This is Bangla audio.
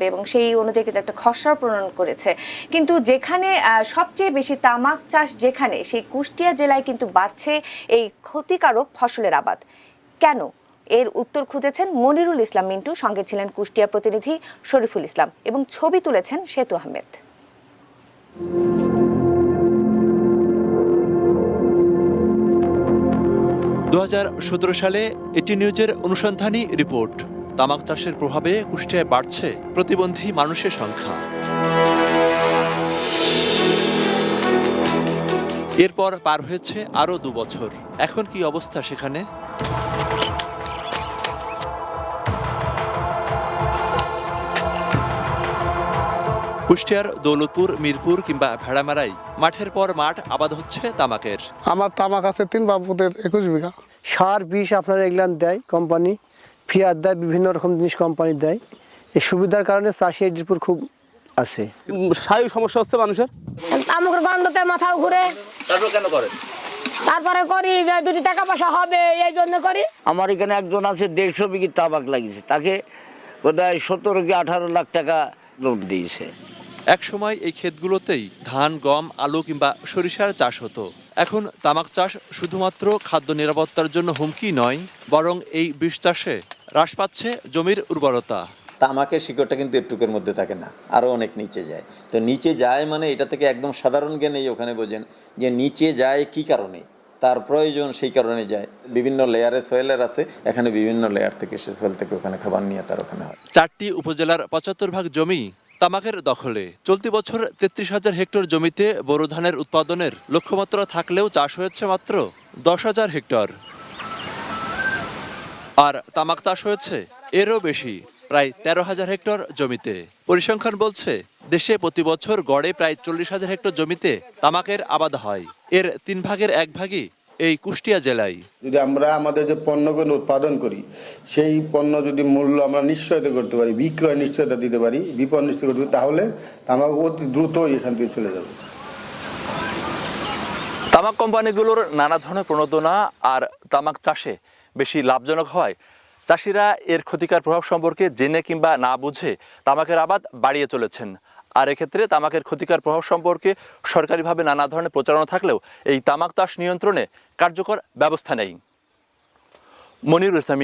এবং সেই অনুযায়ী কিন্তু একটা খসড়া প্রণয়ন করেছে। কিন্তু যেখানে সবচেয়ে বেশি তামাক চাষ যেখানে, সেই কুষ্টিয়া জেলায় কিন্তু বাড়ছে এই ক্ষতিকারক ফসলের আবাদ। কেন? এর উত্তর খুঁজেছেন মনিরুল ইসলাম মিন্টু, সঙ্গে ছিলেন কুষ্টিয়া প্রতিনিধি শরীফুল ইসলাম এবং ছবি তুলেছেন সেতু আহমেদ। 2017 সালে এটি নিউজের অনুসন্ধানী রিপোর্ট। তামাক চাষের প্রভাবে কুষ্টিয়ায় বাড়ছে প্রতিবন্ধী মানুষের সংখ্যা। এরপর পার হয়েছে আরও 2 বছর। এখন কি অবস্থা সেখানে? কুষ্টিয়ার দৌলতপুর, মিরপুর কিংবা ভেড়ামারাই মাঠের পর মাঠ আবাদ হচ্ছে তামাকের। আমার তামাক আছে 3 বাবুদের 21 বিঘা। সার বিষ আপনার এগুলান দেয় কোম্পানি, ফিয়ার দেয়, বিভিন্ন রকম জিনিস কোম্পানি দেয়। এই সুবিধার কারণে চাষি এটির উপর খুব আছে। শারীরিক সমস্যা হচ্ছে মানুষের। তামাকের গন্ধতে মাথাও ঘুরে। তারপর কেন করেন? তারপরে করি যে 2 টাকা পয়সা হবে এই জন্য করি। আমার এখানে একজন আছে 150 বিঘি তামাক লাগিয়েছে, তাকে বোধহয় 17 কি 18 লাখ টাকা লোন দিয়েছে। এক সময় এই ক্ষেতগুলোতেই ধান, গম, আলু কিংবা সরিষার চাষ হতো। এখন তামাক চাষ শুধুমাত্র খাদ্য নিরাপত্তার জন্য হুমকি নয়, বরং এই বিষ চাষে হ্রাস পাচ্ছে জমির উর্বরতা। তামাকের শিকড়টা কিন্তু এটুকের মধ্যে থাকে না, আরও অনেক নিচে যায়। তো নিচে যায় মানে এটা থেকে একদম সাধারণ জ্ঞানেই ওখানে বোঝেন যে নিচে যায় কি কারণে, তার প্রয়োজন সেই কারণে যায়। বিভিন্ন লেয়ারে সোয়েলের আছে, এখানে বিভিন্ন লেয়ার থেকে সে সোয়েল থেকে ওখানে খাবার নিয়ে তার ওখানে হয়। 4টি উপজেলার 75 ভাগ জমি তামাকের দখলে। চলতি বছর 33,000 হেক্টর জমিতে বোরো ধানের উৎপাদনের লক্ষ্যমাত্রা থাকলেও চাষ হয়েছে মাত্র 10,000 হেক্টর। আর তামাক চাষ হয়েছে এরও বেশি, প্রায় 13,000 হেক্টর জমিতে। পরিসংখ্যান বলছে দেশে প্রতি বছর গড়ে প্রায় 40,000 হেক্টর জমিতে তামাকের আবাদ হয়। এর 3 ভাগের 1 ভাগই এই কুষ্টিয়া জেলায়। যদি আমরা আমাদের যে পণ্যগুলো উৎপাদন করি, সেই পণ্য যদি মূল্য আমরা নিশ্চয়তা করতে পারি, বিক্রয় নিশ্চয়তা দিতে পারি, বিপণন নিশ্চয় করতে পারি, তাহলে তামাক অতি দ্রুত এখান থেকে চলে যাবে। তামাক কোম্পানিগুলোর নানা ধরনের প্রণোদনা আর তামাক চাষে বেশি লাভজনক হয় চাষিরা এর ক্ষতিকর প্রভাব সম্পর্কে জেনে কিংবা না বুঝে তামাকের আবাদ বাড়িয়ে চলেছেন। আর এক্ষেত্রে তামাকের ক্ষতিকর প্রভাব সম্পর্কে সরকারিভাবে নানা ধরনের প্রচারণা থাকলেও এই তামাক চাষ নিয়ন্ত্রণে কার্যকর ব্যবস্থা নেই। মনিরুল ইসলাম।